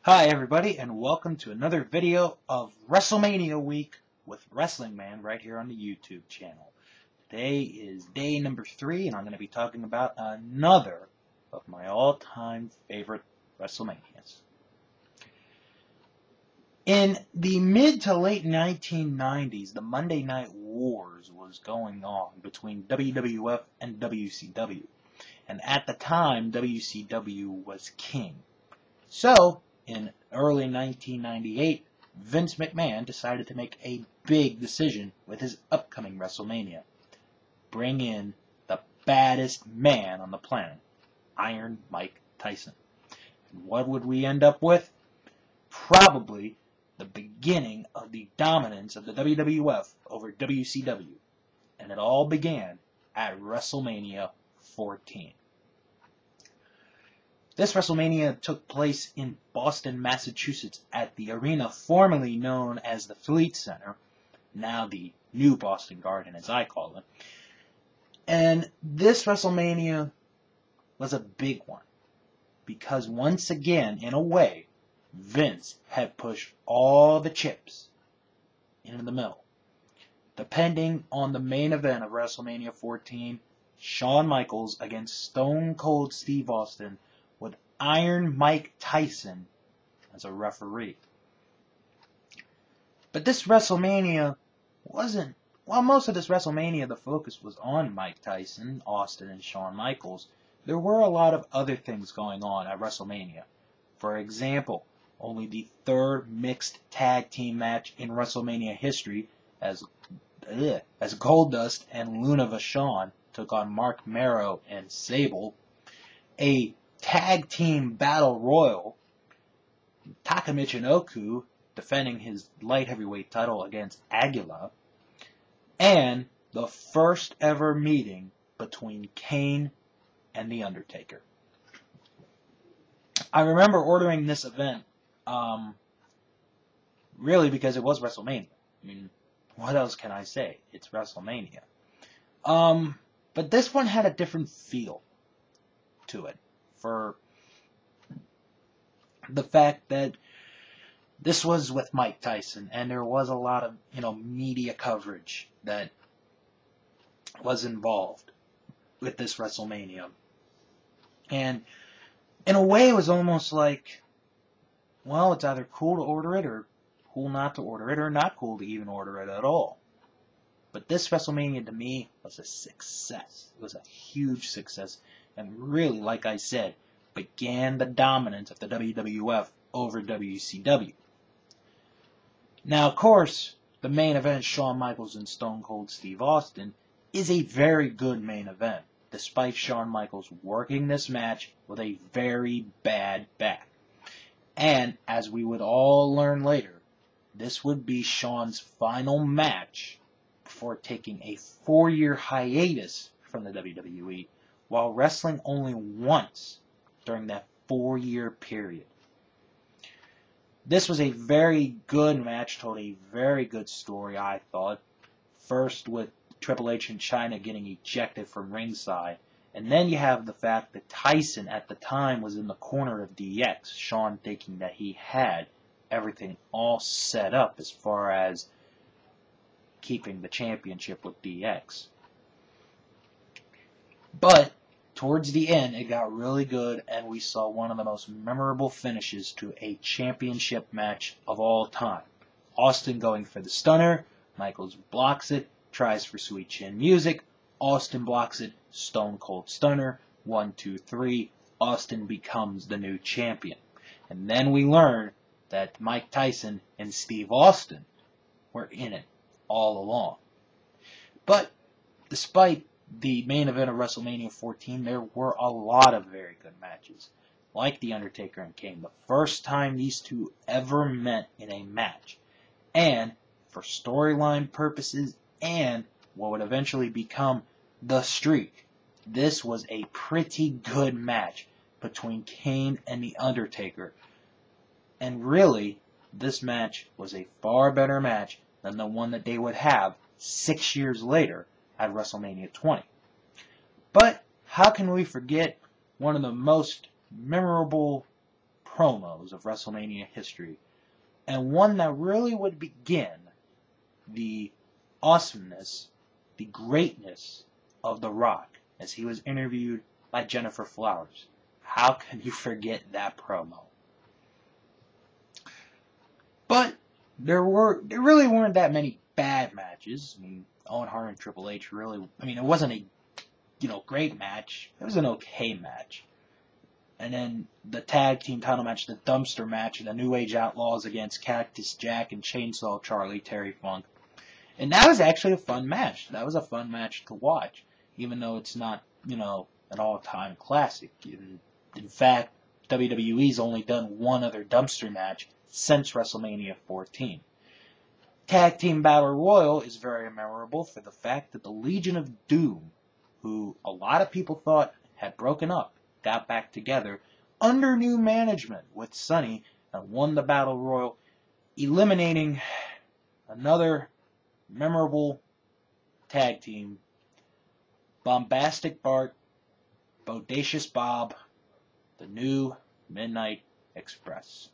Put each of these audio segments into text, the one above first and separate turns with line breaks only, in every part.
Hi everybody, and welcome to another video of WrestleMania week with Wrestling Man right here on the YouTube channel. Today is day number 3, and I'm going to be talking about another of my all-time favorite WrestleManias. In the mid to late 1990s, the Monday Night Wars was going on between WWF and WCW, and at the time, WCW was king. So, in early 1998, Vince McMahon decided to make a big decision with his upcoming WrestleMania. Bring in the baddest man on the planet, Iron Mike Tyson. And what would we end up with? Probably the beginning of the dominance of the WWF over WCW. And it all began at WrestleMania 14. This WrestleMania took place in Boston, Massachusetts at the arena formerly known as the Fleet Center, now the New Boston Garden as I call it. And this WrestleMania was a big one because once again, in a way, Vince had pushed all the chips into the middle. Depending on the main event of WrestleMania 14, Shawn Michaels against Stone Cold Steve Austin with Iron Mike Tyson as a referee. But this WrestleMania wasn't, while most of this WrestleMania the focus was on Mike Tyson, Austin, and Shawn Michaels, there were a lot of other things going on at WrestleMania. For example, only the third mixed tag team match in WrestleMania history as Goldust and Luna Vachon took on Mark Mero and Sable, a tag team battle royal, Taka Michinoku defending his light heavyweight title against Aguila, and the first ever meeting between Kane and The Undertaker. I remember ordering this event really because it was WrestleMania. I mean, what else can I say? It's WrestleMania. But this one had a different feel to it, for the fact that this was with Mike Tyson, and there was a lot of, media coverage that was involved with this WrestleMania. And in a way, it was almost like, well, it's either cool to order it, or cool not to order it, or not cool to even order it at all. But this WrestleMania, to me, was a success. It was a huge success. And really, like I said, began the dominance of the WWF over WCW. Now, of course, the main event, Shawn Michaels and Stone Cold Steve Austin, is a very good main event, despite Shawn Michaels working this match with a very bad back. And, as we would all learn later, this would be Shawn's final match before taking a 4-year hiatus from the WWE, while wrestling only once during that 4-year period. This was a very good match, told a very good story, I thought. First with Triple H and Chyna getting ejected from ringside, and then you have the fact that Tyson at the time was in the corner of DX, Shawn thinking that he had everything all set up as far as keeping the championship with DX. But towards the end, it got really good, and we saw one of the most memorable finishes to a championship match of all time. Austin going for the stunner, Michaels blocks it, tries for Sweet Chin Music, Austin blocks it, Stone Cold Stunner, 1, 2, 3, Austin becomes the new champion. And then we learn that Mike Tyson and Steve Austin were in it all along. But despite the main event of WrestleMania 14, there were a lot of very good matches, like The Undertaker and Kane, the first time these two ever met in a match. And for storyline purposes and what would eventually become the streak, this was a pretty good match between Kane and The Undertaker. And really, this match was a far better match than the one that they would have 6 years later at WrestleMania 20. But how can we forget one of the most memorable promos of WrestleMania history, and one that really would begin the awesomeness, the greatness of The Rock as he was interviewed by Jennifer Flowers. How can you forget that promo? But there really weren't that many bad matches. I mean, Owen Hart and Triple H really, it wasn't a, great match. It was an okay match. And then the tag team title match, the dumpster match, and the New Age Outlaws against Cactus Jack and Chainsaw Charlie, Terry Funk. And that was actually a fun match. That was a fun match to watch, even though it's not, an all-time classic. In fact, WWE's only done one other dumpster match since WrestleMania 14. Tag Team Battle Royal is very memorable for the fact that the Legion of Doom, who a lot of people thought had broken up, got back together under new management with Sonny and won the Battle Royal, eliminating another memorable tag team, Bombastic Bart, Bodacious Bob, the New Midnight Express.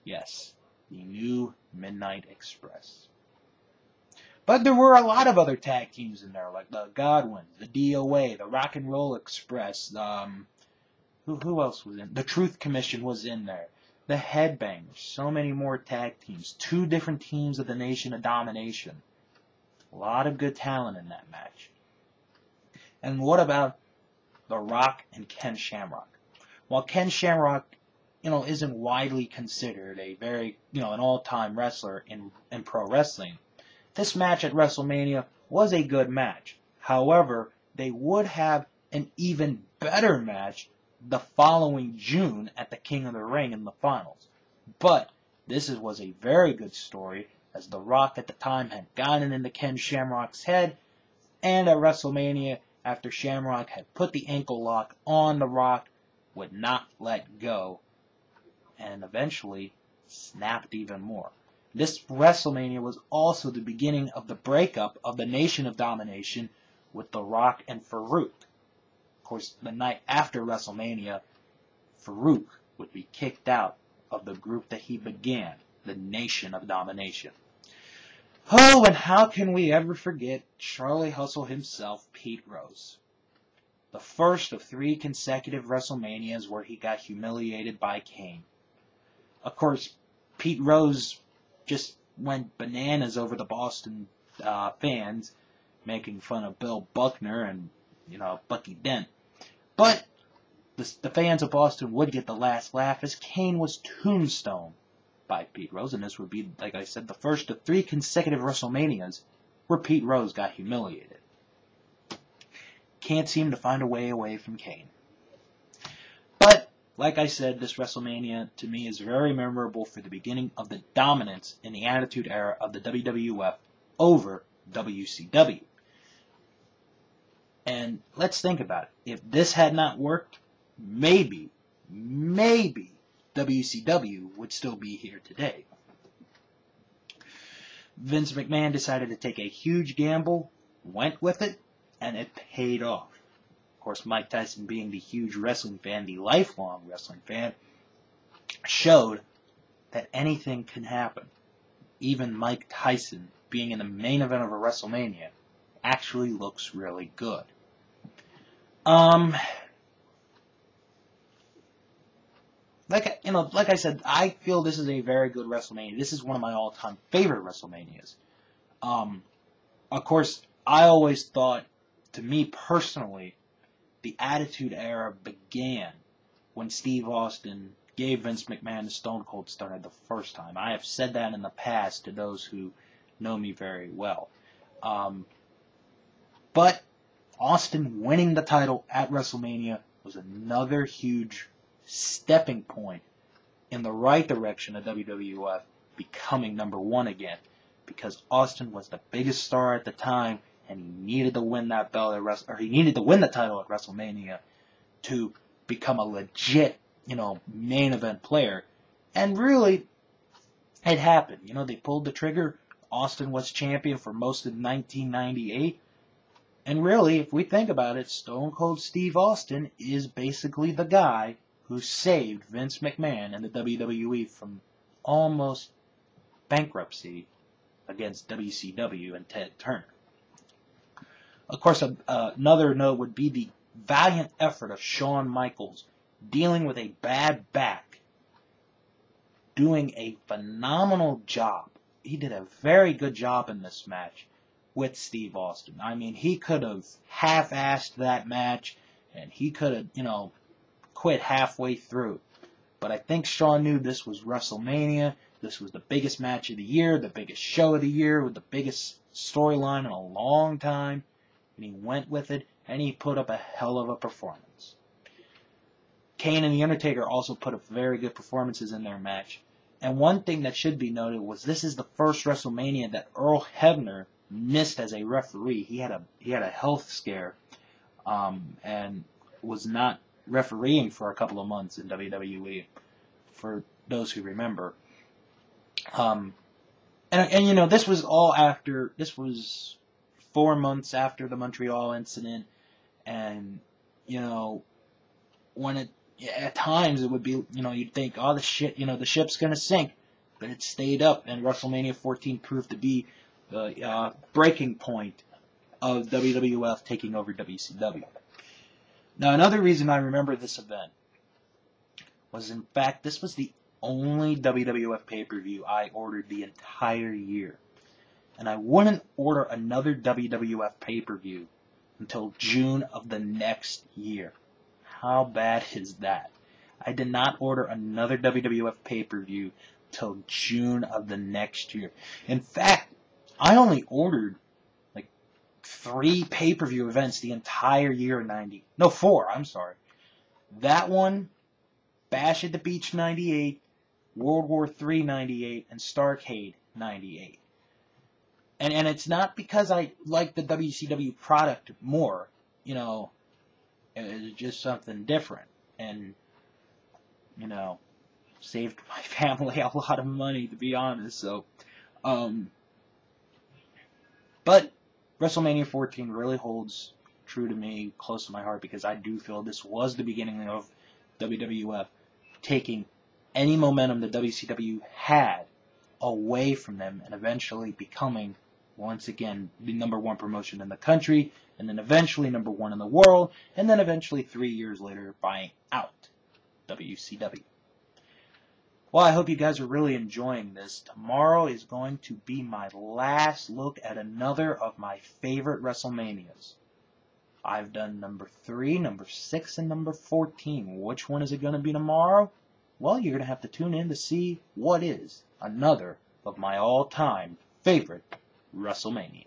Yes, the New Midnight Express. But there were a lot of other tag teams in there, like the Godwins, the DOA, the Rock and Roll Express, who else was in? The Truth Commission was in there. The Headbangers, so many more tag teams. 2 different teams of the Nation of Domination. A lot of good talent in that match. And what about The Rock and Ken Shamrock? While Ken Shamrock, isn't widely considered a very, an all-time wrestler in pro wrestling, this match at WrestleMania was a good match. However, they would have an even better match the following June at the King of the Ring in the finals. But this was a very good story, as The Rock at the time had gotten into Ken Shamrock's head, and at WrestleMania, after Shamrock had put the ankle lock on The Rock, would not let go, and eventually snapped even more. This WrestleMania was also the beginning of the breakup of the Nation of Domination with The Rock and Farouk. Of course, the night after WrestleMania, Farouk would be kicked out of the group that he began, the Nation of Domination. Oh, and how can we ever forget Charlie Hustle himself, Pete Rose. The first of 3 consecutive WrestleManias where he got humiliated by Kane. Of course, Pete Rose just went bananas over the Boston fans, making fun of Bill Buckner and, Bucky Dent. But the fans of Boston would get the last laugh, as Kane was tombstoned by Pete Rose, and this would be, like I said, the first of 3 consecutive WrestleManias where Pete Rose got humiliated. Can't seem to find a way away from Kane. But, like I said, this WrestleMania, to me, is very memorable for the beginning of the dominance in the Attitude Era of the WWF over WCW. And let's think about it. If this had not worked, maybe WCW would still be here today. Vince McMahon decided to take a huge gamble, went with it, and it paid off. Of course, Mike Tyson, being the huge wrestling fan, the lifelong wrestling fan, showed that anything can happen. Even Mike Tyson, being in the main event of a WrestleMania, actually looks really good. Like I said, I feel this is a very good WrestleMania. This is one of my all-time favorite WrestleManias. Of course, I always thought, to me personally, the Attitude Era began when Steve Austin gave Vince McMahon the Stone Cold Stunner the first time. I have said that in the past to those who know me very well. But Austin winning the title at WrestleMania was another huge stepping point in the right direction of WWF becoming #1 again, because Austin was the biggest star at the time, and he needed to win that belt he needed to win the title at WrestleMania to become a legit, main event player. And really, it happened. They pulled the trigger. Austin was champion for most of 1998. And really, if we think about it, Stone Cold Steve Austin is basically the guy who saved Vince McMahon and the WWE from almost bankruptcy against WCW and Ted Turner. Of course, another note would be the valiant effort of Shawn Michaels dealing with a bad back, doing a phenomenal job. He did a very good job in this match with Steve Austin. I mean, he could have half-assed that match, and he could have, quit halfway through. But I think Shawn knew this was WrestleMania. This was the biggest match of the year, the biggest show of the year, with the biggest storyline in a long time. And he went with it, and he put up a hell of a performance. Kane and The Undertaker also put up very good performances in their match. And one thing that should be noted was this is the first WrestleMania that Earl Hebner missed as a referee. He had a health scare, and was not refereeing for a couple of months in WWE, for those who remember. This was all after, this was 4 months after the Montreal incident, and, when it, at times it would be, you'd think, oh, the ship's gonna sink, but it stayed up, and WrestleMania 14 proved to be the breaking point of WWF taking over WCW. Now, another reason I remember this event was, in fact, this was the only WWF pay-per-view I ordered the entire year. And I wouldn't order another WWF pay-per-view until June of the next year. How bad is that? I did not order another WWF pay-per-view till June of the next year. In fact, I only ordered like 3 pay-per-view events the entire year of 90. No, 4, I'm sorry. That one, Bash at the Beach 98, World War III 98, and Starrcade 98. And it's not because I like the WCW product more, it's just something different. And, saved my family a lot of money, to be honest. So, but WrestleMania 14 really holds true to me, close to my heart, because I do feel this was the beginning of WWF taking any momentum that WCW had away from them and eventually becoming, once again, the #1 promotion in the country, and then eventually #1 in the world, and then eventually 3 years later buying out WCW. Well, I hope you guys are really enjoying this. Tomorrow is going to be my last look at another of my favorite WrestleManias. I've done number 3, number 6, and number 14. Which one is it going to be tomorrow? Well, you're going to have to tune in to see what is another of my all-time favorite WrestleMania.